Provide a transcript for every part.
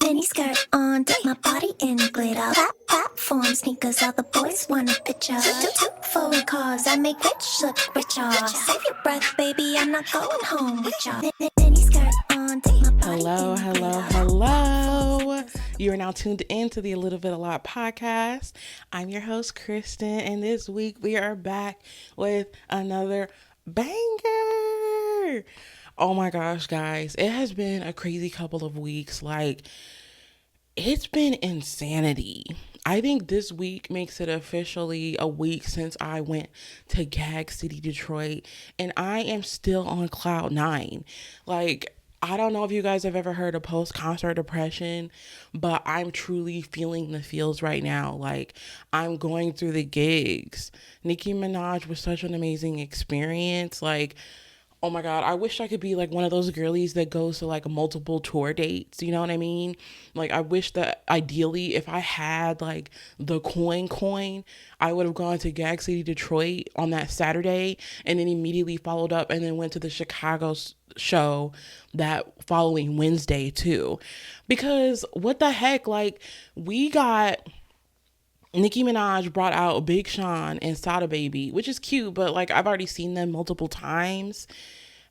Mini skirt on, dip my body in glitter. Platform sneakers, all the boys want a picture. Two foreign cars, I make rich look richer. Save your breath, baby, I'm not going home with ya. Mini skirt on, dip my body Hello, in hello, glitter. hello. You are now tuned into the A Little Bit A Lot podcast. I'm your host, Kristen, and this week we are back with another banger. Oh my gosh, guys, it has been a crazy couple of weeks. It's been insanity. I think this week makes it officially a week since I went to Gag City, Detroit, and I am still on cloud nine. I don't know if you guys have ever heard of post-concert depression, but I'm truly feeling the feels right now. I'm going through the gigs. Nicki Minaj was such an amazing experience. Oh my God, I wish I could be like one of those girlies that goes to like multiple tour dates. You know what I mean? I wish that ideally, if I had like the coin, I would have gone to Gag City, Detroit on that Saturday and then immediately followed up and then went to the Chicago show that following Wednesday too. Because what the heck? We got Nicki Minaj brought out Big Sean and Sada Baby, which is cute, but I've already seen them multiple times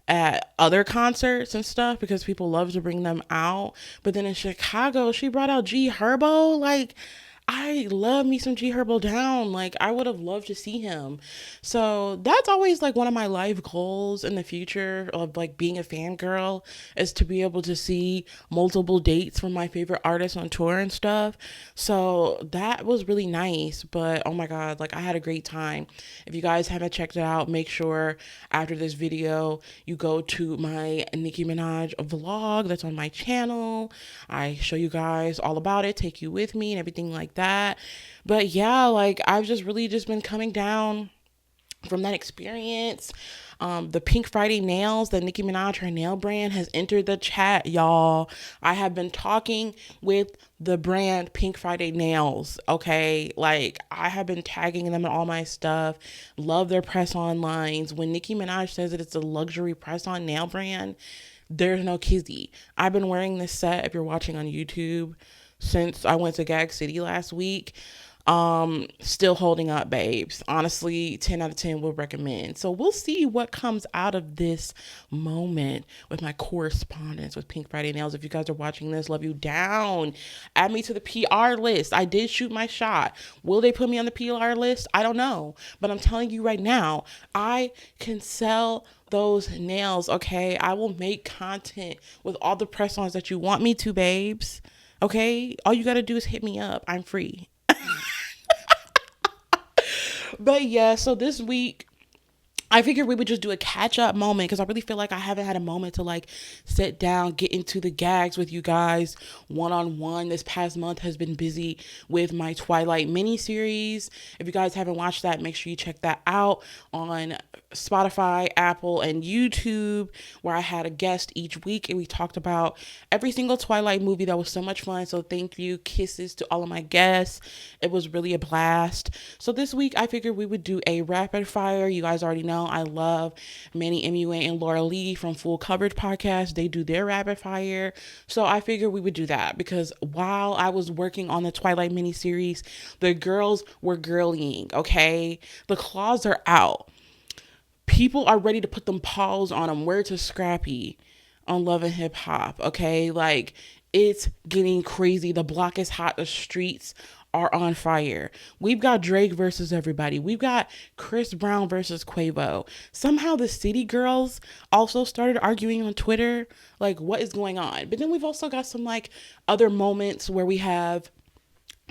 at other concerts and stuff because people love to bring them out. But then in Chicago, she brought out G Herbo. I love me some G Herbo down. I would have loved to see him. So that's always one of my life goals in the future of being a fangirl, is to be able to see multiple dates from my favorite artists on tour and stuff. So that was really nice. But oh my God, I had a great time. If you guys haven't checked it out, make sure after this video you go to my Nicki Minaj vlog that's on my channel. I show you guys all about it, take you with me and everything like that. But yeah, I've just really just been coming down from that experience. The Pink Friday nails that Nicki Minaj, her nail brand, has entered the chat, y'all. I have been talking with the brand Pink Friday Nails, okay? I have been tagging them in all my stuff. Love their press-on lines. When Nicki Minaj says that it's a luxury press-on nail brand, there's no kizzy. I've been wearing this set, if you're watching on YouTube, since I went to Gag City last week. Still holding up, babes. Honestly, 10 out of 10 will recommend. So we'll see what comes out of this moment with my correspondence with Pink Friday Nails. If you guys are watching this, love you down. Add me to the PR list. I did shoot my shot. Will they put me on the PR list? I don't know. But I'm telling you right now, I can sell those nails, okay? I will make content with all the press-ons that you want me to, babes. Okay? All you gotta do is hit me up. I'm free. But yeah, so this week I figured we would just do a catch-up moment because I really feel like I haven't had a moment to sit down, get into the gags with you guys one-on-one. This past month has been busy with my Twilight miniseries. If you guys haven't watched that, make sure you check that out on Spotify, Apple, and YouTube, where I had a guest each week and we talked about every single Twilight movie. That was so much fun. So thank you. Kisses to all of my guests. It was really a blast. So this week I figured we would do a rapid fire. You guys already know I love Manny MUA and Laura Lee from Full Coverage Podcast. They do their rapid fire. So I figured we would do that because while I was working on the Twilight miniseries, the girls were girlying, okay? The claws are out. People are ready to put them paws on them. Word to Scrappy on Love and Hip Hop, okay? It's getting crazy. The block is hot. The streets are on fire. We've got Drake versus everybody. We've got Chris Brown versus Quavo. Somehow the city girls also started arguing on Twitter. What is going on? But then we've also got some other moments where we have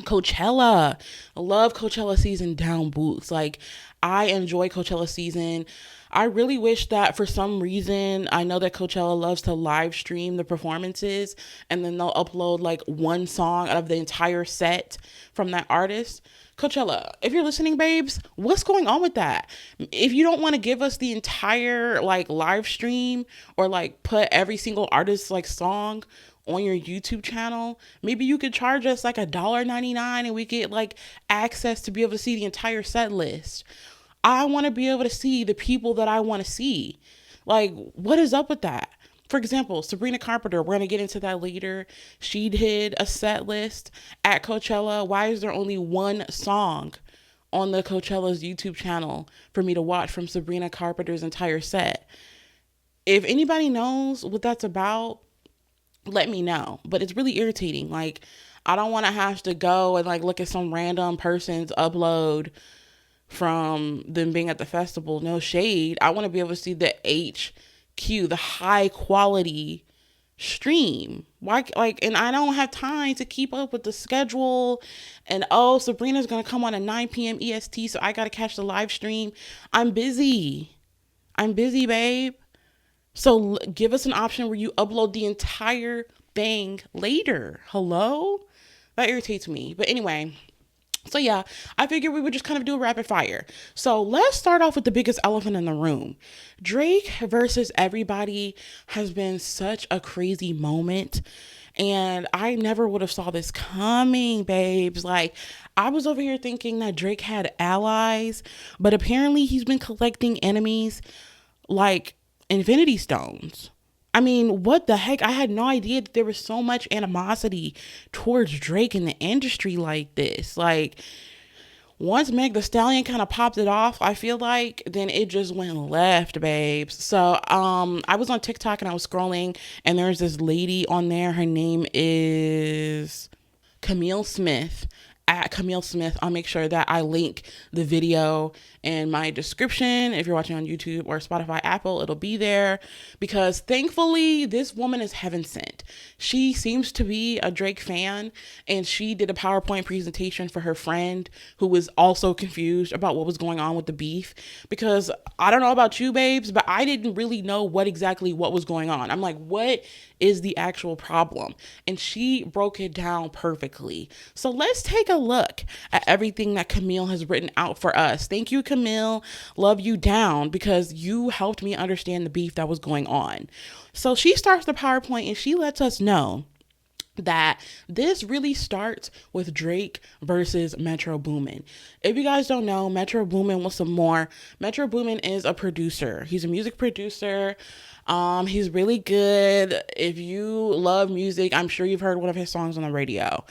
Coachella. I love Coachella season down boots. I enjoy Coachella season. I really wish that for some reason, I know that Coachella loves to live stream the performances and then they'll upload one song out of the entire set from that artist. Coachella, if you're listening, babes, what's going on with that? If you don't want to give us the entire live stream or put every single artist's song on your YouTube channel, maybe you could charge us $1.99 and we get access to be able to see the entire set list. I want to be able to see the people that I want to see. What is up with that? For example, Sabrina Carpenter, we're going to get into that later. She did a set list at Coachella. Why is there only one song on the Coachella's YouTube channel for me to watch from Sabrina Carpenter's entire set? If anybody knows what that's about, let me know. But it's really irritating. Like, I don't want to have to go and like look at some random person's upload from them being at the festival. No shade. I want to be able to see the HQ, the high quality stream. Why, like, and I don't have time to keep up with the schedule. And oh, Sabrina's gonna come on at 9 p.m. EST, so I gotta catch the live stream. I'm busy. I'm busy, babe. So give us an option where you upload the entire thing later. Hello? That irritates me. But anyway, so yeah, I figured we would just kind of do a rapid fire. So let's start off with the biggest elephant in the room. Drake versus everybody has been such a crazy moment. And I never would have saw this coming, babes. Like, I was over here thinking that Drake had allies, but apparently he's been collecting enemies like Infinity Stones. I mean, what the heck? I had no idea that there was so much animosity towards Drake in the industry like this. Like, once Meg the Stallion kind of popped it off, I feel like, then it just went left, babes. So, I was on TikTok and I was scrolling, and there's this lady on there. Her name is Camille Smith. At Camille Smith, I'll make sure that I link the video in my description. If you're watching on YouTube or Spotify, Apple, it'll be there, because thankfully this woman is heaven sent. She seems to be a Drake fan, and she did a PowerPoint presentation for her friend who was also confused about what was going on with the beef, because I don't know about you, babes, but I didn't really know what was going on. I'm like, what is the actual problem? And she broke it down perfectly. So let's take a look at everything that Camille has written out for us. Thank you, Camille. Love you down, because you helped me understand the beef that was going on. So she starts the PowerPoint and she lets us know that this really starts with Drake versus Metro Boomin. If you guys don't know, Metro Boomin was some more. Metro Boomin is a producer. He's a music producer. He's really good. If you love music, I'm sure you've heard one of his songs on the radio.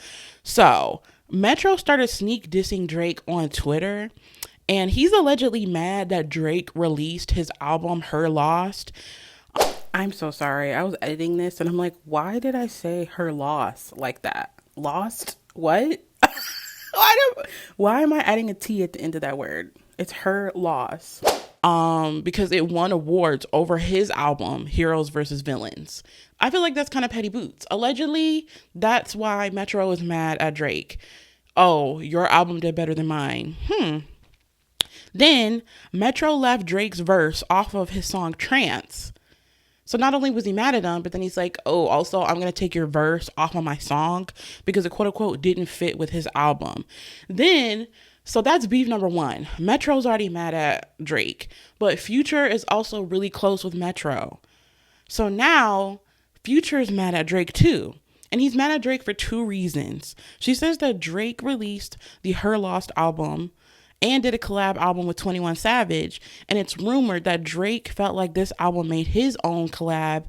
So Metro started sneak dissing Drake on Twitter, and he's allegedly mad that Drake released his album Her Lost. I'm so sorry. I was editing this and I'm like, why did I say her loss like that? Lost? What? Why am I adding a T at the end of that word? It's her loss. Because it won awards over his album, Heroes versus Villains. I feel like that's kind of petty boots. Allegedly, that's why Metro is mad at Drake. Oh, your album did better than mine. Then Metro left Drake's verse off of his song Trance. So not only was he mad at him, but then he's like, oh, also, I'm going to take your verse off of my song because it quote unquote didn't fit with his album. Then, so that's beef number one. Metro's already mad at Drake, but Future is also really close with Metro. So now Future is mad at Drake too. And he's mad at Drake for two reasons. She says that Drake released the Her Lost album and did a collab album with 21 Savage. And it's rumored that Drake felt like this album made his own collab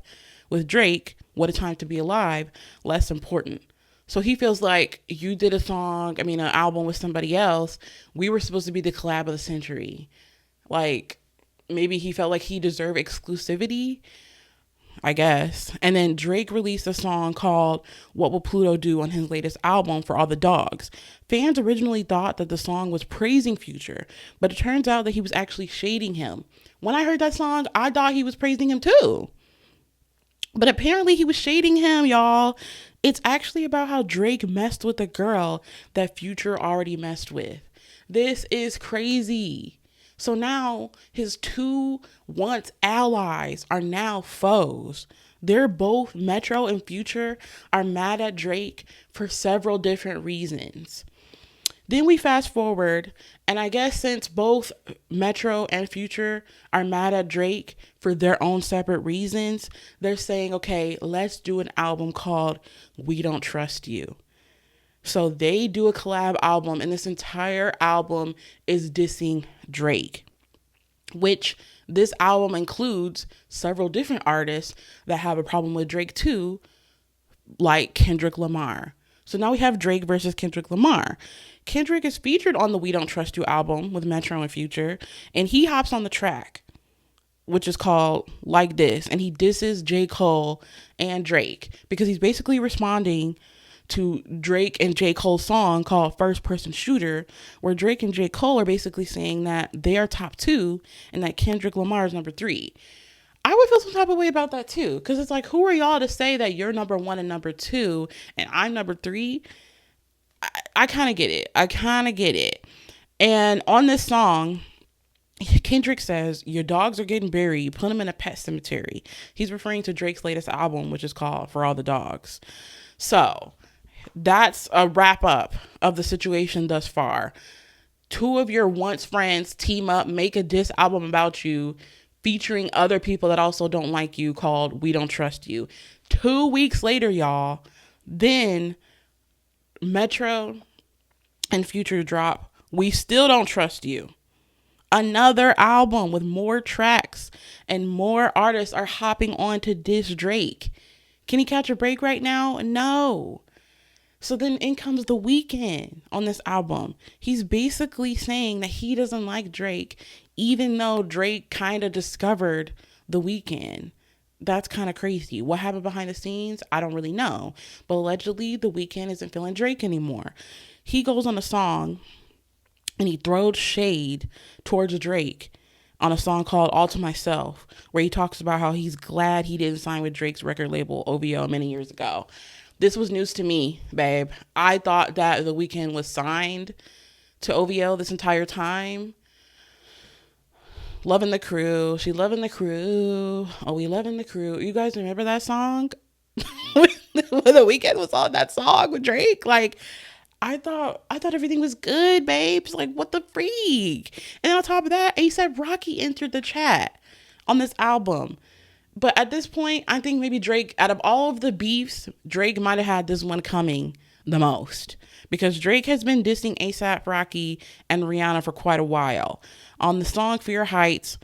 with Drake, What a Time to Be Alive, less important. So he feels like you did an album with somebody else. We were supposed to be the collab of the century. Like, maybe he felt like he deserved exclusivity, I guess. And then Drake released a song called What Will Pluto Do on his latest album For All the Dogs. Fans originally thought that the song was praising Future, but it turns out that he was actually shading him. When I heard that song, I thought he was praising him too. But apparently he was shading him, y'all. It's actually about how Drake messed with a girl that Future already messed with. This is crazy. So now his two once allies are now foes. They're both, Metro and Future, are mad at Drake for several different reasons. Then we fast forward, and I guess since both Metro and Future are mad at Drake for their own separate reasons, they're saying, okay, let's do an album called We Don't Trust You. So they do a collab album, and this entire album is dissing Drake. which this album includes several different artists that have a problem with Drake too, like Kendrick Lamar. So now we have Drake versus Kendrick Lamar. Kendrick is featured on the We Don't Trust You album with Metro and Future, and he hops on the track, which is called Like This, and he disses J. Cole and Drake because he's basically responding to Drake and J. Cole's song called First Person Shooter, where Drake and J. Cole are basically saying that they are top two and that Kendrick Lamar is number three. I would feel some type of way about that too, because it's like, who are y'all to say that you're number one and number two and I'm number three? I kind of get it. I kind of get it. And on this song, Kendrick says, your dogs are getting buried. You put them in a pet cemetery. He's referring to Drake's latest album, which is called For All the Dogs. So that's a wrap up of the situation thus far. Two of your once friends team up, make a diss album about you, featuring other people that also don't like you, called We Don't Trust You. 2 weeks later, y'all, then Metro and Future drop We Still Don't Trust You. Another album with more tracks, and more artists are hopping on to diss Drake. Can he catch a break right now? No. So then in comes The Weeknd on this album. He's basically saying that he doesn't like Drake, even though Drake kind of discovered The Weeknd. That's kind of crazy. What happened behind the scenes? I don't really know. But allegedly, The Weeknd isn't feeling Drake anymore. He goes on a song and he throws shade towards Drake on a song called All to Myself, where he talks about how he's glad he didn't sign with Drake's record label, OVO, many years ago. This was news to me, babe. I thought that The Weeknd was signed to OVO this entire time. Loving the Crew. She loving the crew. Oh, we loving the crew. You guys remember that song? When The Weeknd was on that song with Drake? Like, I thought everything was good, babes. Like, what the freak? And on top of that, ASAP Rocky entered the chat on this album. But at this point, I think maybe Drake, out of all of the beefs, Drake might have had this one coming the most. Because Drake has been dissing ASAP Rocky and Rihanna for quite a while. On the song Fear Heights,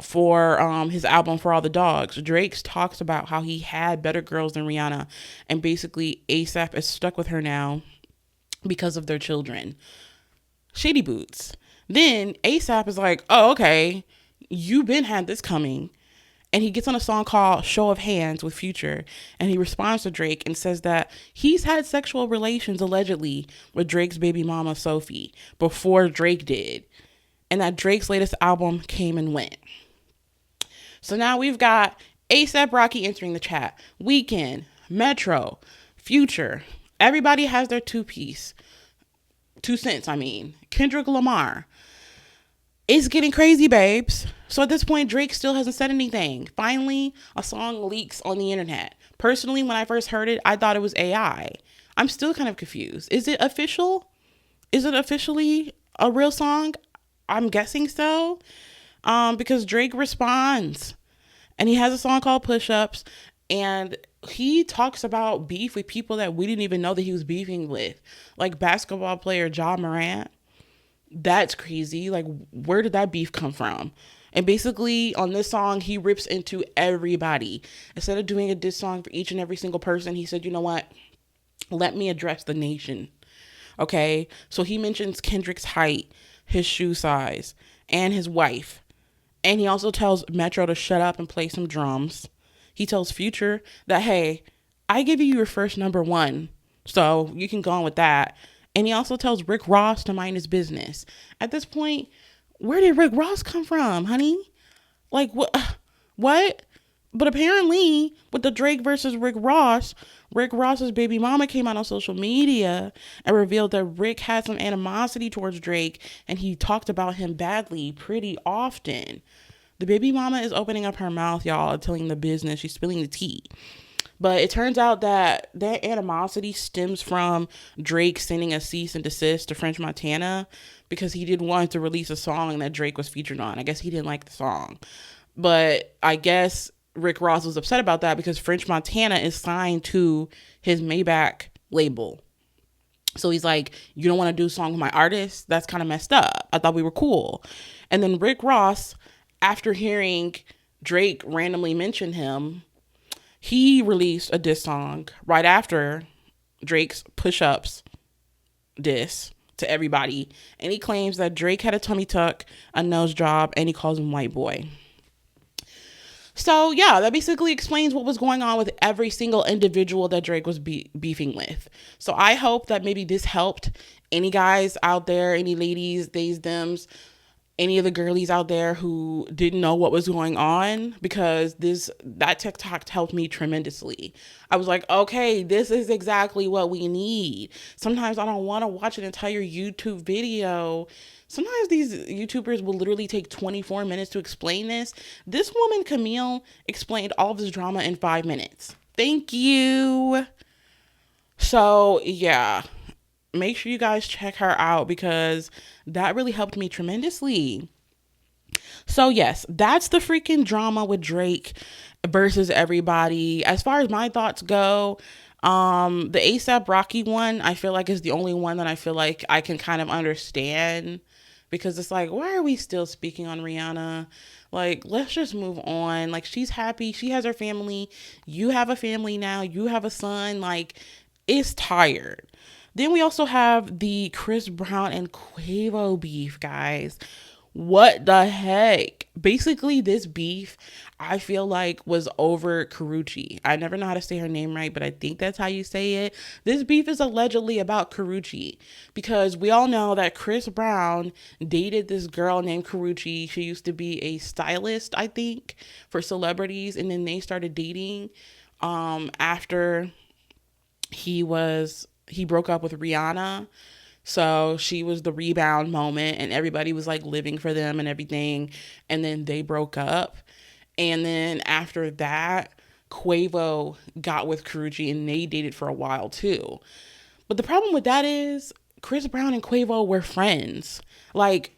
for his album For All the Dogs, Drake talks about how he had better girls than Rihanna. And basically, ASAP is stuck with her now because of their children. Shady boots. Then ASAP is like, oh, okay, you been had this coming. And he gets on a song called Show of Hands with Future, and he responds to Drake and says that he's had sexual relations allegedly with Drake's baby mama Sophie before Drake did, and that Drake's latest album came and went. So now we've got ASAP Rocky entering the chat, Weeknd, Metro, Future. Everybody has their 2 cents. Kendrick Lamar. It's getting crazy, babes. So at this point, Drake still hasn't said anything. Finally, a song leaks on the internet. Personally, when I first heard it, I thought it was AI. I'm still kind of confused. Is it official? Is it officially a real song? I'm guessing so. Because Drake responds. And he has a song called Push Ups. And he talks about beef with people that we didn't even know that he was beefing with. Like basketball player Ja Morant. That's crazy. Like, where did that beef come from? And basically, on this song, he rips into everybody. Instead of doing a diss song for each and every single person, he said, you know what? Let me address the nation. Okay? So he mentions Kendrick's height, his shoe size, and his wife. And he also tells Metro to shut up and play some drums. He tells Future that, hey, I give you your first number one, so you can go on with that. And he also tells Rick Ross to mind his business. At this point, where did Rick Ross come from, honey? Like, what? What? But apparently, with the Drake versus Rick Ross's baby mama came out on social media and revealed that Rick had some animosity towards Drake, and he talked about him badly pretty often. The baby mama is opening up her mouth, y'all, telling the business. She's spilling the tea. But it turns out that that animosity stems from Drake sending a cease and desist to French Montana because he didn't want to release a song that Drake was featured on. I guess he didn't like the song. But I guess Rick Ross was upset about that because French Montana is signed to his Maybach label. So he's like, you don't want to do a song with my artist? That's kind of messed up. I thought we were cool. And then Rick Ross after hearing Drake randomly mention him, he released a diss song right after Drake's Push Ups diss to everybody. And he claims that Drake had a tummy tuck, a nose job, and he calls him white boy. So yeah, that basically explains what was going on with every single individual that Drake was beefing with. So I hope that maybe this helped any guys out there, any ladies, theys, thems, any of the girlies out there who didn't know what was going on, because that TikTok helped me tremendously. I was like, okay, this is exactly what we need. Sometimes I don't want to watch an entire YouTube video. Sometimes these YouTubers will literally take 24 minutes to explain this. This woman, Camille, explained all of this drama in 5 minutes. Thank you. So yeah, make sure you guys check her out because that really helped me tremendously. So yes, that's the freaking drama with Drake versus everybody. As far as my thoughts go, the ASAP Rocky one, I feel like is the only one that I feel like I can kind of understand, because it's like, why are we still speaking on Rihanna? Like, let's just move on. Like, she's happy. She has her family. You have a family now. You have a son. Like, it's tired. Then we also have the Chris Brown and Quavo beef, guys. What the heck? Basically, this beef, I feel like, was over Karuchi. I never know how to say her name right, but I think that's how you say it. This beef is allegedly about Karuchi, because we all know that Chris Brown dated this girl named Karuchi. She used to be a stylist, I think, for celebrities, and then they started dating after he broke up with Rihanna. So she was the rebound moment, and everybody was like living for them and everything. And then they broke up. And then after that, Quavo got with Karuchi and they dated for a while too. But the problem with that is Chris Brown and Quavo were friends. Like,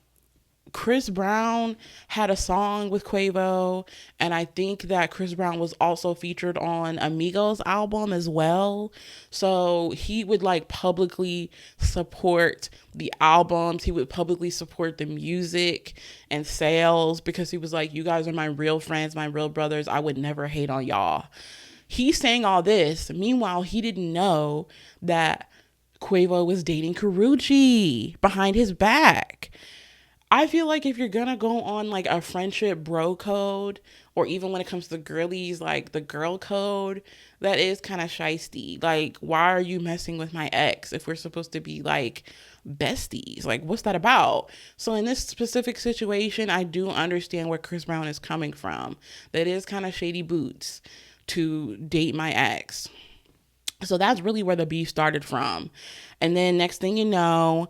Chris Brown had a song with Quavo, and I think that Chris Brown was also featured on Amigos album as well. So he would like publicly support the albums. He would publicly support the music and sales, because he was like, you guys are my real friends, my real brothers. I would never hate on y'all. He's saying all this. Meanwhile, he didn't know that Quavo was dating Karuchi behind his back. I feel like if you're gonna go on like a friendship bro code, or even when it comes to girlies, like the girl code, that is kind of shisty. Like, why are you messing with my ex if we're supposed to be like besties? Like, what's that about? So in this specific situation, I do understand where Chris Brown is coming from. That is kind of shady boots to date my ex. So that's really where the beef started from. And then next thing you know,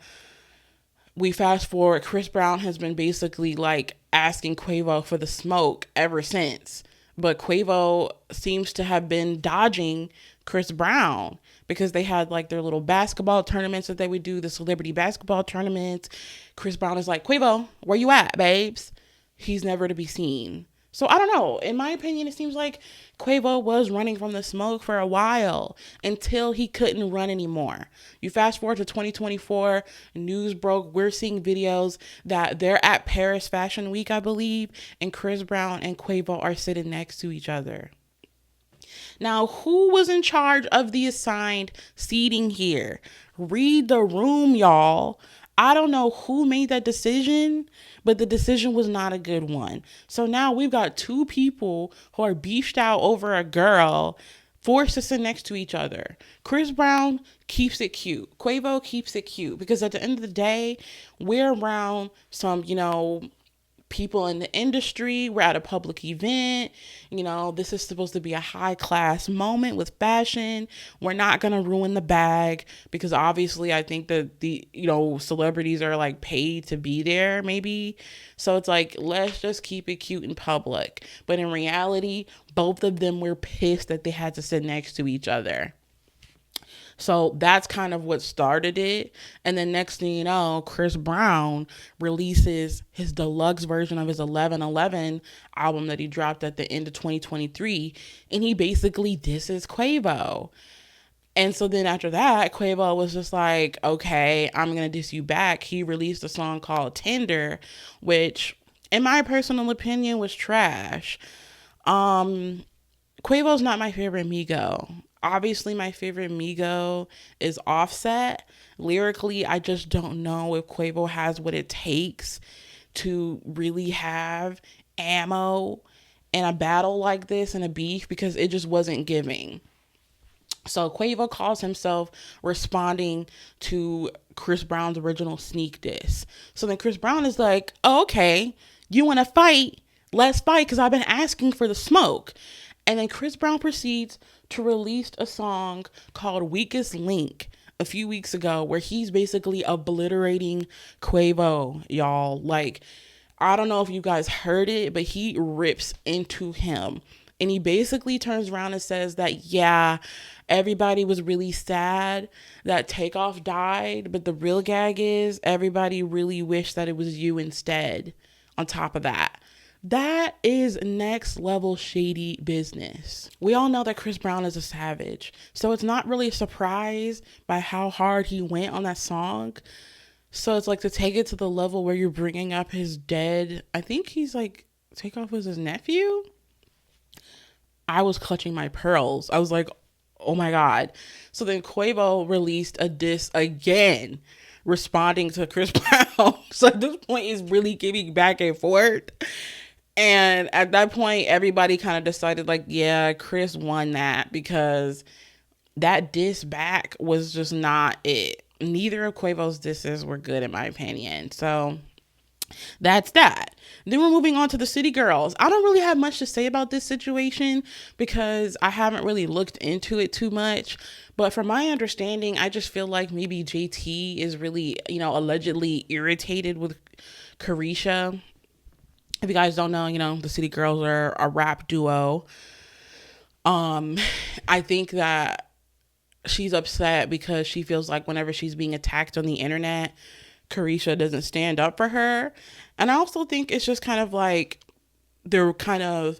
we fast forward, Chris Brown has been basically like asking Quavo for the smoke ever since. But Quavo seems to have been dodging Chris Brown, because they had like their little basketball tournaments that they would do, the celebrity basketball tournaments. Chris Brown is like, Quavo, where you at, babes? He's never to be seen. So I don't know. In my opinion, it seems like Quavo was running from the smoke for a while until he couldn't run anymore. You fast forward to 2024, news broke. We're seeing videos that they're at Paris Fashion Week, I believe, and Chris Brown and Quavo are sitting next to each other. Now, who was in charge of the assigned seating here? Read the room, y'all. I don't know who made that decision, but the decision was not a good one. So now we've got two people who are beefed out over a girl, forced to sit next to each other. Chris Brown keeps it cute. Quavo keeps it cute, because at the end of the day, we're around some, people in the industry. We're at a public event. This is supposed to be a high class moment with fashion. We're not going to ruin the bag, because obviously I think that the, celebrities are like paid to be there maybe. So it's like, let's just keep it cute in public. But in reality, both of them were pissed that they had to sit next to each other. So that's kind of what started it. And then next thing you know, Chris Brown releases his deluxe version of his 11:11 album that he dropped at the end of 2023. And he basically disses Quavo. And so then after that, Quavo was just like, okay, I'm going to diss you back. He released a song called Tender, which in my personal opinion, was trash. Um, Quavo's not my favorite Migo. Obviously, my favorite Migo is Offset. Lyrically, I just don't know if Quavo has what it takes to really have ammo in a battle like this and a beef, because it just wasn't giving. So Quavo calls himself responding to Chris Brown's original sneak diss. So then Chris Brown is like, oh, okay, you want to fight? Let's fight, because I've been asking for the smoke. And then Chris Brown proceeds to release a song called Weakest Link a few weeks ago, where he's basically obliterating Quavo, y'all. Like, I don't know if you guys heard it, but he rips into him. And he basically turns around and says that, yeah, everybody was really sad that Takeoff died, but the real gag is everybody really wished that it was you instead. On top of that, that is next level shady business. We all know that Chris Brown is a savage, so it's not really a surprise by how hard he went on that song. So it's like, to take it to the level where you're bringing up his dead, I think he's like, Takeoff was his nephew? I was clutching my pearls. I was like, oh my God. So then Quavo released a diss again, responding to Chris Brown. So at this point, it's really giving back and forth. And at that point, everybody kind of decided, like, yeah, Chris won that, because that diss back was just not it. Neither of Quavo's disses were good, in my opinion. So that's that. Then we're moving on to the City Girls. I don't really have much to say about this situation because I haven't really looked into it too much. But from my understanding, I just feel like maybe JT is really, allegedly irritated with Carisha. If you guys don't know, the City Girls are a rap duo. I think that she's upset because she feels like whenever she's being attacked on the internet, Carisha doesn't stand up for her. And I also think it's just kind of like they're kind of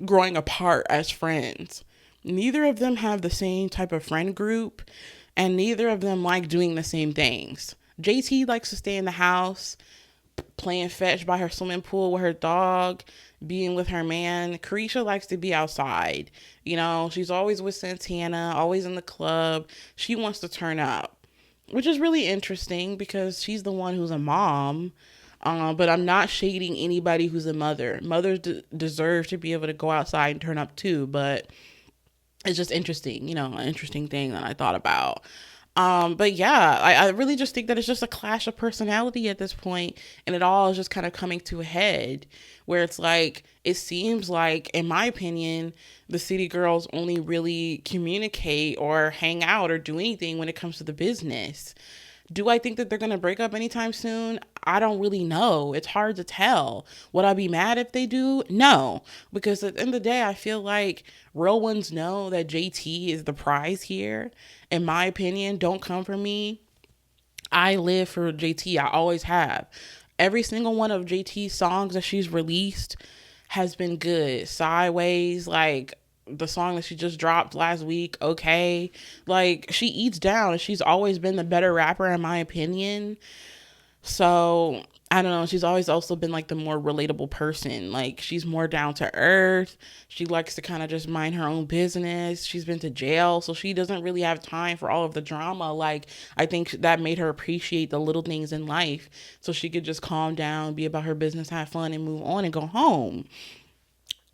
growing apart as friends. Neither of them have the same type of friend group, and neither of them like doing the same things. JT likes to stay in the house, playing fetch by her swimming pool with her dog, being with her man. Carisha likes to be outside. She's always with Santana, always in the club. She wants to turn up, which is really interesting because she's the one who's a mom. But I'm not shading anybody who's a mother. Mothers deserve to be able to go outside and turn up too, but it's just interesting, an interesting thing that I thought about. But yeah, I really just think that it's just a clash of personality at this point, and it all is just kind of coming to a head where it's like, it seems like, in my opinion, the City Girls only really communicate or hang out or do anything when it comes to the business. Do I think that they're going to break up anytime soon? I don't really know. It's hard to tell. Would I be mad if they do? No. Because at the end of the day, I feel like real ones know that JT is the prize here. In my opinion, don't come for me. I live for JT. I always have. Every single one of JT's songs that she's released has been good. Sideways, like the song that she just dropped last week, okay. Like, she eats down, and she's always been the better rapper, in my opinion. So I don't know, she's always also been like the more relatable person. Like, she's more down to earth. She likes to kind of just mind her own business. She's been to jail, so she doesn't really have time for all of the drama. Like, I think that made her appreciate the little things in life, so she could just calm down, be about her business, have fun, and move on and go home.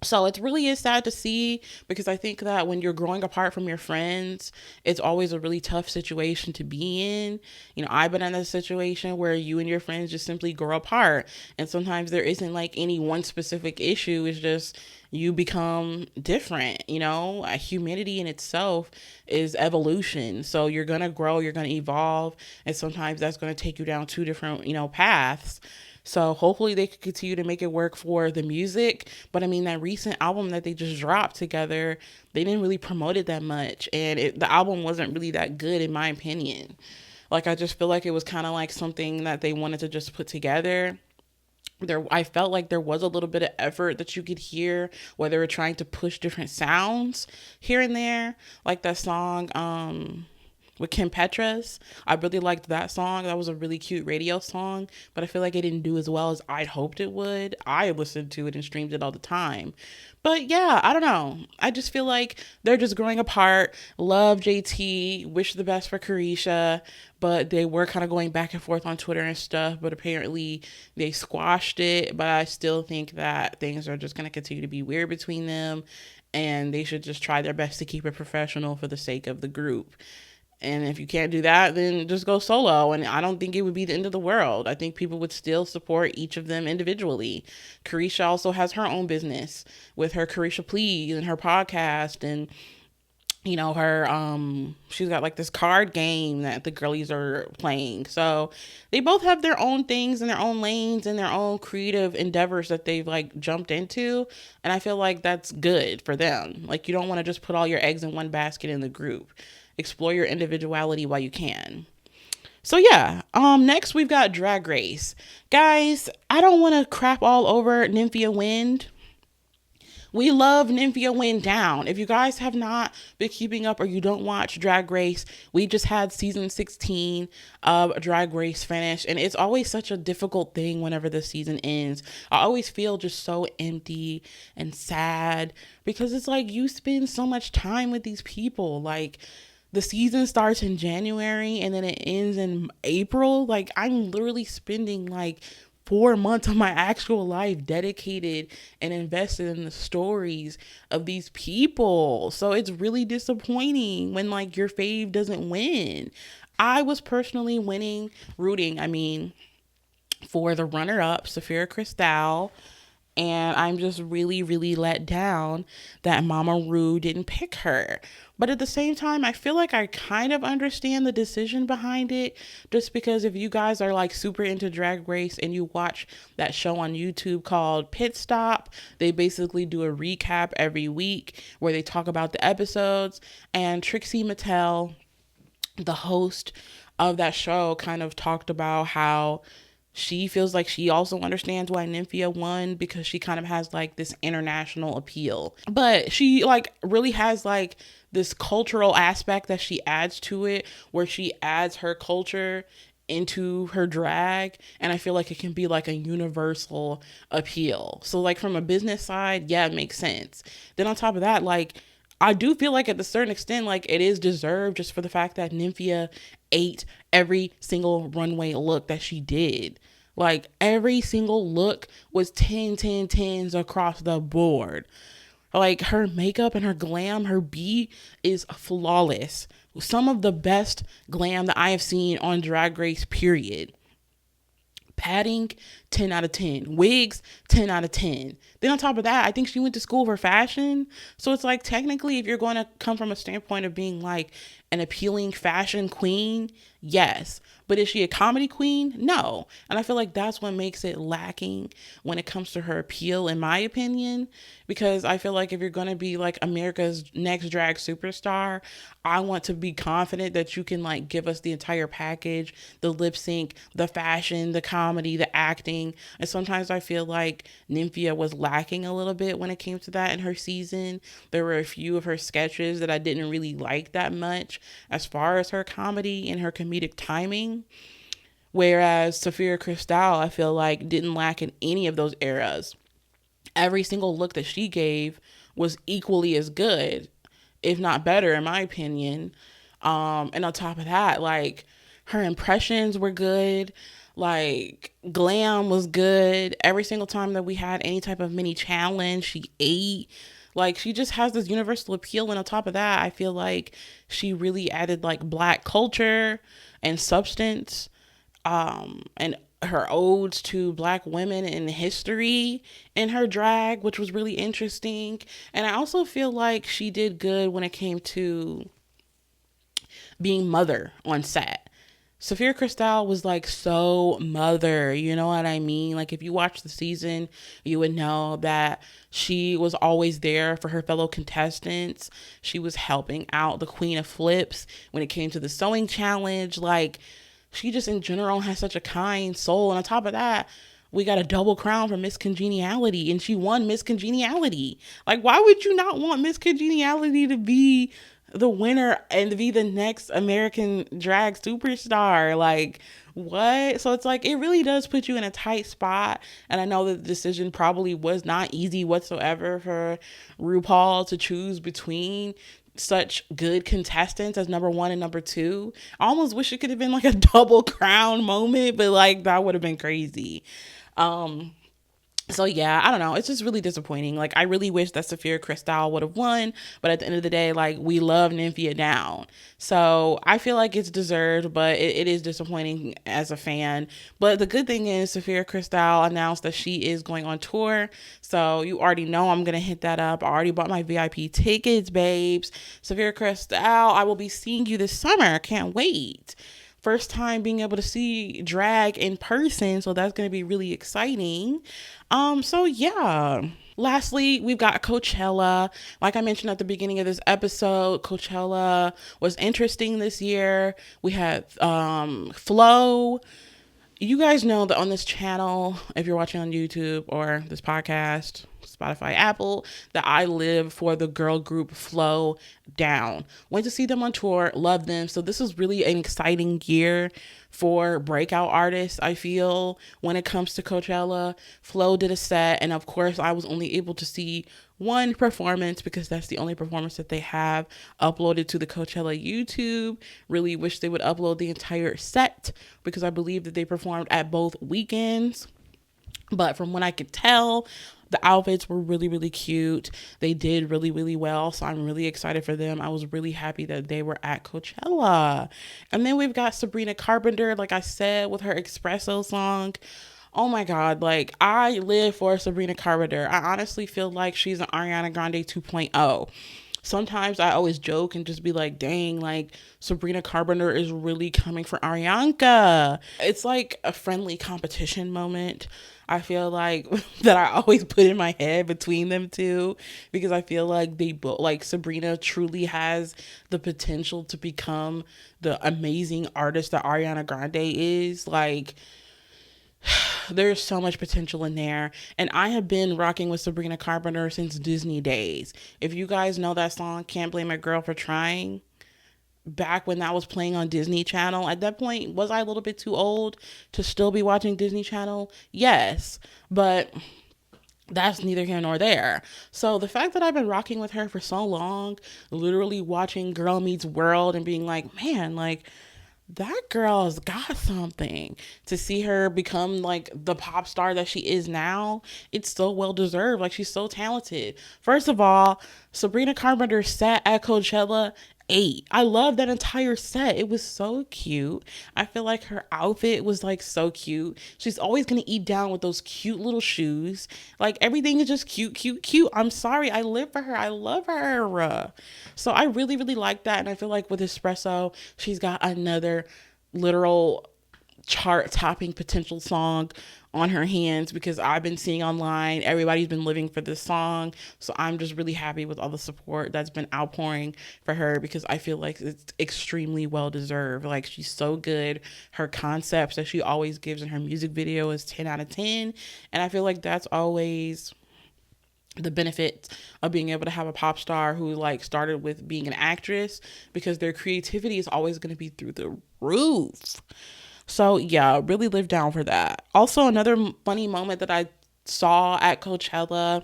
So it really is sad to see, because I think that when you're growing apart from your friends, it's always a really tough situation to be in. I've been in a situation where you and your friends just simply grow apart. And sometimes there isn't like any one specific issue. It's just you become different. Humanity in itself is evolution. So you're going to grow, you're going to evolve. And sometimes that's going to take you down two different, paths. So hopefully they could continue to make it work for the music. But I mean, that recent album that they just dropped together, they didn't really promote it that much. And the album wasn't really that good, in my opinion. Like, I just feel like it was kind of like something that they wanted to just put together. I felt like there was a little bit of effort that you could hear where they were trying to push different sounds here and there. Like that song, with Kim Petras. I really liked that song. That was a really cute radio song, but I feel like it didn't do as well as I'd hoped it would. I listened to it and streamed it all the time. But yeah, I don't know. I just feel like they're just growing apart. Love JT, wish the best for Carisha, but they were kind of going back and forth on Twitter and stuff, but apparently they squashed it. But I still think that things are just going to continue to be weird between them, and they should just try their best to keep it professional for the sake of the group. And if you can't do that, then just go solo. And I don't think it would be the end of the world. I think people would still support each of them individually. Carisha also has her own business with her Carisha Please and her podcast, and her she's got like this card game that the girlies are playing. So they both have their own things and their own lanes and their own creative endeavors that they've like jumped into, and I feel like that's good for them. Like, you don't want to just put all your eggs in one basket in the group. Explore your individuality while you can. So yeah, next we've got Drag Race. Guys, I don't want to crap all over Nymphia Wind. We love Nymphia Wind down. If you guys have not been keeping up or you don't watch Drag Race, we just had season 16 of Drag Race finish, and it's always such a difficult thing whenever the season ends. I always feel just so empty and sad because it's like you spend so much time with these people. Like, the season starts in January and then it ends in April. Like, I'm literally spending like 4 months of my actual life dedicated and invested in the stories of these people. So it's really disappointing when like your fave doesn't win. I was personally rooting for the runner-up, Safira Cristal. And I'm just really, really let down that Mama Ru didn't pick her. But at the same time, I feel like I kind of understand the decision behind it. Just because if you guys are like super into Drag Race and you watch that show on YouTube called Pit Stop, they basically do a recap every week where they talk about the episodes. And Trixie Mattel, the host of that show, kind of talked about how she feels like she also understands why Nymphia won because she kind of has like this international appeal. But she like really has like this cultural aspect that she adds to it, where she adds her culture into her drag, and I feel like it can be like a universal appeal. So like from a business side, yeah, it makes sense. Then on top of that, like I do feel like at a certain extent, like it is deserved just for the fact that Nymphia ate every single runway look that she did. Like every single look was 10, 10, 10s across the board. Like her makeup and her glam, her beat is flawless. Some of the best glam that I have seen on Drag Race, period. Padding, 10 out of 10. Wigs, 10 out of 10. Then on top of that, I think she went to school for fashion. So it's like technically if you're going to come from a standpoint of being like an appealing fashion queen, yes. But is she a comedy queen? No. And I feel like that's what makes it lacking when it comes to her appeal, in my opinion. Because I feel like if you're going to be like America's next drag superstar, I want to be confident that you can like give us the entire package, the lip sync, the fashion, the comedy, the acting. And sometimes I feel like Nymphia was lacking a little bit when it came to that in her season. There were a few of her sketches that I didn't really like that much as far as her comedy and her comedic timing. Whereas Safira Cristal, I feel like, didn't lack in any of those eras. Every single look that she gave was equally as good, if not better, in my opinion. And on top of that, like, her impressions were good. Like, glam was good. Every single time that we had any type of mini challenge, she ate. Like, she just has this universal appeal. And on top of that, I feel like she really added like Black culture and substance, and her odes to Black women in history in her drag, which was really interesting. And I also feel like she did good when it came to being mother on set. Safira Cristal was like so mother, you know what I mean? Like if you watch the season, you would know that she was always there for her fellow contestants. She was helping out the Queen of Flips when it came to the sewing challenge. Like, she just in general has such a kind soul. And on top of that, we got a double crown for Miss Congeniality, and she won Miss Congeniality. Like, why would you not want Miss Congeniality to be the winner and be the next American drag superstar. Like, what? So it's like, it really does put you in a tight spot. And I know that the decision probably was not easy whatsoever for RuPaul to choose between such good contestants as number one and number two. I almost wish it could have been like a double crown moment, but like that would have been crazy. Um, so yeah, I don't know. It's just really disappointing. Like, I really wish that Saphira Crystal would have won, but at the end of the day, like, we love Nymphia down. So I feel like it's deserved, but it is disappointing as a fan. But the good thing is Saphira Crystal announced that she is going on tour. So you already know I'm gonna hit that up. I already bought my VIP tickets, babes. Saphira Crystal, I will be seeing you this summer. Can't wait. First time being able to see drag in person, so that's going to be really exciting. So yeah. Lastly, we've got Coachella. Like I mentioned at the beginning of this episode, Coachella was interesting this year. We had Flow. You guys know that on this channel, if you're watching on YouTube or this podcast, Spotify, Apple, that I live for the girl group Flow down. Went to see them on tour, love them. So this is really an exciting year for breakout artists, I feel, when it comes to Coachella. Flow did a set, and of course I was only able to see one performance because that's the only performance that they have uploaded to the Coachella YouTube. Really wish they would upload the entire set because I believe that they performed at both weekends. But from what I could tell, the outfits were really, really cute. They did really, really well. So I'm really excited for them. I was really happy that they were at Coachella. And then we've got Sabrina Carpenter, like I said, with her Espresso song. Oh my God, like, I live for Sabrina Carpenter. I honestly feel like she's an Ariana Grande 2.0. Sometimes I always joke and just be like, dang, like, Sabrina Carpenter is really coming for Ariana. It's like a friendly competition moment. I feel like that I always put in my head between them two, because I feel like they both, like, Sabrina truly has the potential to become the amazing artist that Ariana Grande is. Like, there's so much potential in there. And I have been rocking with Sabrina Carpenter since Disney days. If you guys know that song, Can't Blame a Girl for Trying, back when that was playing on Disney Channel, at that point, was I a little bit too old to still be watching Disney Channel? Yes. But that's neither here nor there. So the fact that I've been rocking with her for so long, literally watching Girl Meets World and being like, man, like, that girl's got something. To see her become like the pop star that she is now, it's so well deserved. Like, she's so talented. First of all, Sabrina Carpenter sat at Coachella 8. I love that entire set. It was so cute. I feel like her outfit was like so cute. She's always gonna eat down with those cute little shoes. Like, everything is just cute, cute, cute. I'm sorry. I live for her. I love her. So I really, really like that. And I feel like with Espresso, she's got another literal chart topping potential song on her hands, because I've been seeing online everybody's been living for this song. So I'm just really happy with all the support that's been outpouring for her, because I feel like it's extremely well deserved. Like, she's so good. Her concepts that she always gives in her music video is 10 out of 10, and I feel like that's always the benefit of being able to have a pop star who like started with being an actress, because their creativity is always going to be through the roof. So yeah, really live down for that. Also, another funny moment that I saw at Coachella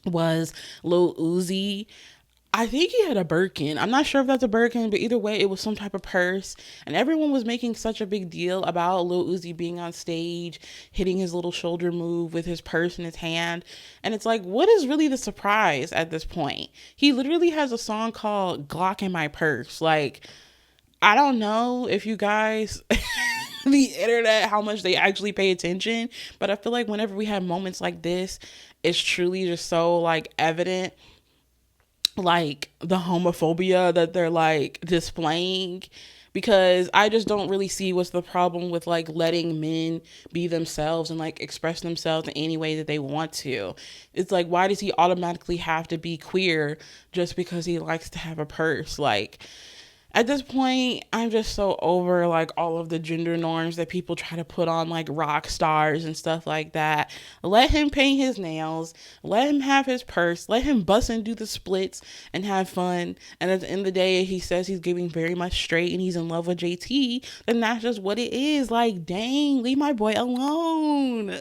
was Lil Uzi. I think he had a Birkin. I'm not sure if that's a Birkin, but either way, it was some type of purse. And everyone was making such a big deal about Lil Uzi being on stage, hitting his little shoulder move with his purse in his hand. And it's like, what is really the surprise at this point? He literally has a song called Glock in My Purse. Like, I don't know if you guys, the internet, how much they actually pay attention. But I feel like whenever we have moments like this, it's truly just so like evident, like the homophobia that they're like displaying, because I just don't really see what's the problem with like letting men be themselves and like express themselves in any way that they want to. It's like, why does he automatically have to be queer just because he likes to have a purse? Like, At this point, I'm just so over like all of the gender norms that people try to put on like rock stars and stuff like that. Let him paint his nails, let him have his purse, let him bust and do the splits and have fun. And at the end of the day, if he says he's giving very much straight and he's in love with JT, then that's just what it is. Like, dang, leave my boy alone.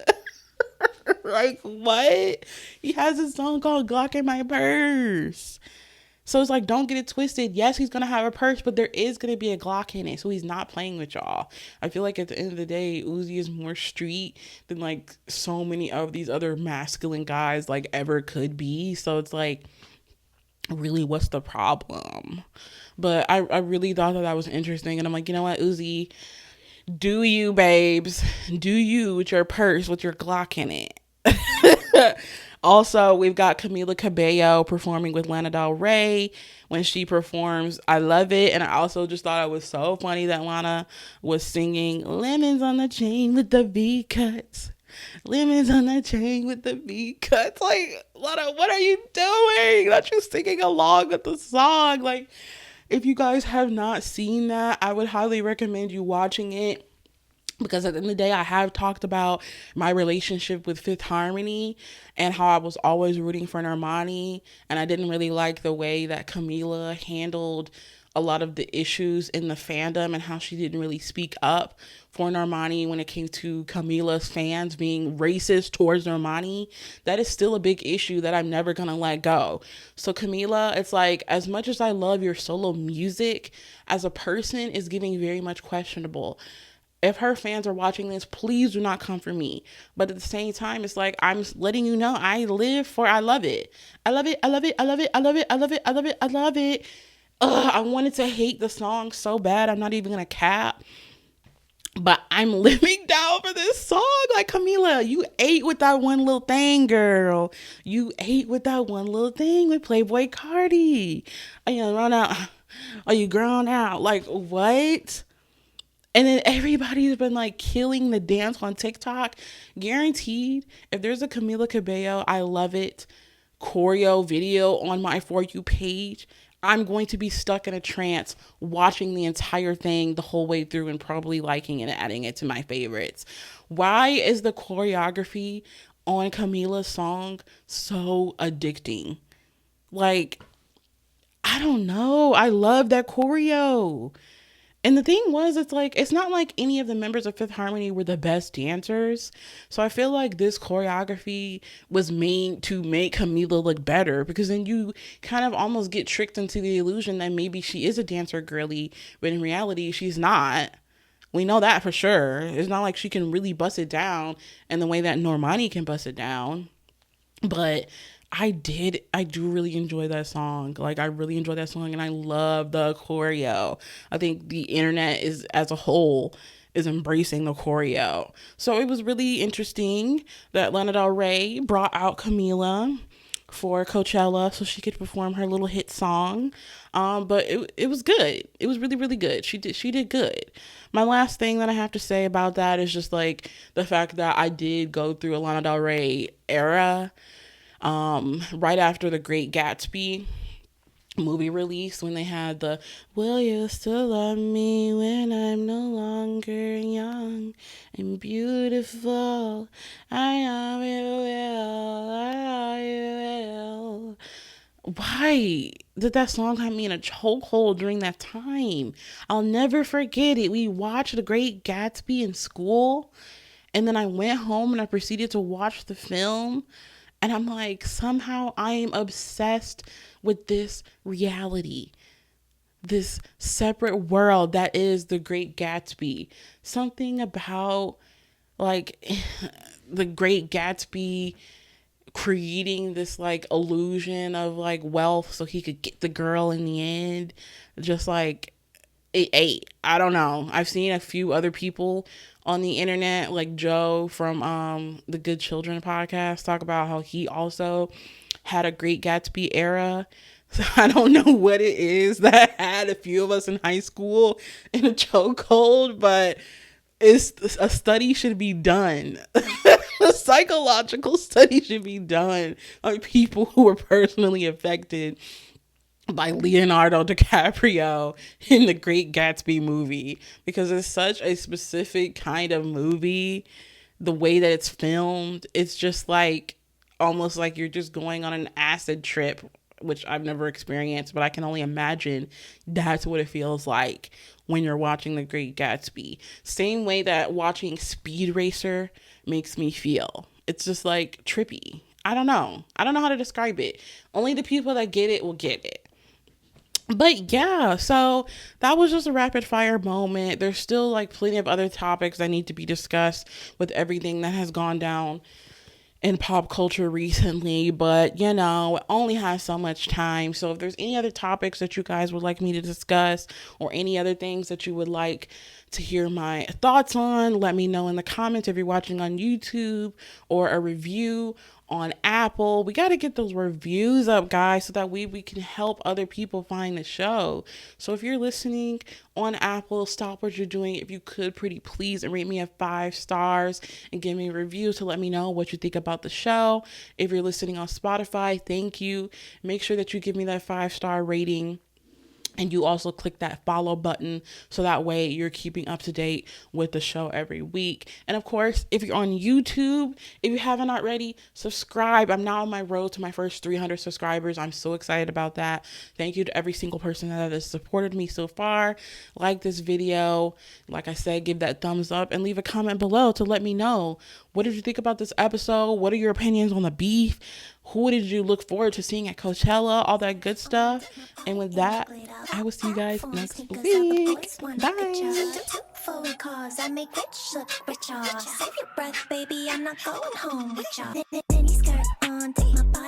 Like, what? He has a song called Glock in My Purse. So it's like, don't get it twisted. Yes, he's going to have a purse, but there is going to be a Glock in it. So he's not playing with y'all. I feel like at the end of the day, Uzi is more street than like so many of these other masculine guys like ever could be. So it's like, really, what's the problem? But I really thought that was interesting. And I'm like, you know what, Uzi, do you, babes? Do you with your purse with your Glock in it? Also, we've got Camila Cabello performing with Lana Del Rey. When she performs, I love it. And I also just thought it was so funny that Lana was singing Lemons on the Chain with the V cuts. Lemons on the chain with the V cuts. Like, Lana, what are you doing? Not you singing along with the song. Like, if you guys have not seen that, I would highly recommend you watching it. Because at the end of the day, I have talked about my relationship with Fifth Harmony and how I was always rooting for Normani. And I didn't really like the way that Camila handled a lot of the issues in the fandom and how she didn't really speak up for Normani when it came to Camila's fans being racist towards Normani. That is still a big issue that I'm never going to let go. So Camila, it's like, as much as I love your solo music, as a person is getting very much questionable. If her fans are watching this, please do not come for me. But at the same time, it's like, I'm letting you know I love it. I love it. I love it. I love it. I love it. I love it. I love it. I love it. I wanted to hate the song so bad. I'm not even going to cap. But I'm living down for this song. Like, Camila, you ate with that one little thing, girl. You ate with that one little thing with Playboy Cardi. Are you run out? Are you grown out? Like, what? And then everybody's been like killing the dance on TikTok. Guaranteed, if there's a Camila Cabello, I love it, choreo video on my For You page, I'm going to be stuck in a trance watching the entire thing the whole way through and probably liking and adding it to my favorites. Why is the choreography on Camila's song so addicting? Like, I don't know. I love that choreo. And the thing was, it's like, it's not like any of the members of Fifth Harmony were the best dancers. So I feel like this choreography was made to make Camila look better, because then you kind of almost get tricked into the illusion that maybe she is a dancer girly, but in reality, she's not. We know that for sure. It's not like she can really bust it down in the way that Normani can bust it down. But I do really enjoy that song. Like, I really enjoy that song, and I love the choreo. I think the internet is, as a whole, is embracing the choreo. So it was really interesting that Lana Del Rey brought out Camila for Coachella so she could perform her little hit song. But it was good. It was really, really good. She did good. My last thing that I have to say about that is just like the fact that I did go through a Lana Del Rey era right after The Great Gatsby movie release, when they had the "Will you still love me when I'm no longer young and beautiful? I know you will, I know you will." Why did that song have me in a chokehold during that time? I'll never forget it. We watched The Great Gatsby in school, and then I went home and I proceeded to watch the film. And I'm like, somehow I am obsessed with this reality, this separate world that is The Great Gatsby. Something about like The Great Gatsby creating this like illusion of like wealth so he could get the girl in the end. Just like, I don't know. I've seen a few other people on the internet, like Joe from the Good Children podcast, talk about how he also had a Great Gatsby era. So I don't know what it is that had a few of us in high school in a chokehold, but it's a study should be done. A psychological study should be done on people who were personally affected by Leonardo DiCaprio in the Great Gatsby movie, because it's such a specific kind of movie. The way that it's filmed, it's just like almost like you're just going on an acid trip, which I've never experienced, but I can only imagine that's what it feels like when you're watching The Great Gatsby. Same way that watching Speed Racer makes me feel. It's just like trippy. I don't know. I don't know how to describe it. Only the people that get it will get it. But yeah, so that was just a rapid fire moment. There's still like plenty of other topics that need to be discussed with everything that has gone down in pop culture recently, but it only has so much time. So if there's any other topics that you guys would like me to discuss, or any other things that you would like to hear my thoughts on, let me know in the comments. If you're watching on YouTube, or a review on Apple, we got to get those reviews up, guys, so that we can help other people find the show. So if you're listening on Apple, stop what you're doing, if you could, pretty please, and rate me at 5 stars and give me a review to let me know what you think about the show. If you're listening on Spotify, thank you. Make sure that you give me that 5-star rating, and you also click that follow button, so that way you're keeping up to date with the show every week. And of course, if you're on YouTube, if you haven't already, subscribe. I'm now on my road to my first 300 subscribers. I'm so excited about that. Thank you to every single person that has supported me so far. Like this video, like I said, give that thumbs up and leave a comment below to let me know, what did you think about this episode? What are your opinions on the beef? Who did you look forward to seeing at Coachella? All that good stuff. And with that, I will see you guys next week. Bye. Foreign cars, I make rich look richer. Save your breath, baby, I'm not going home with ya. Mini skirt on, take my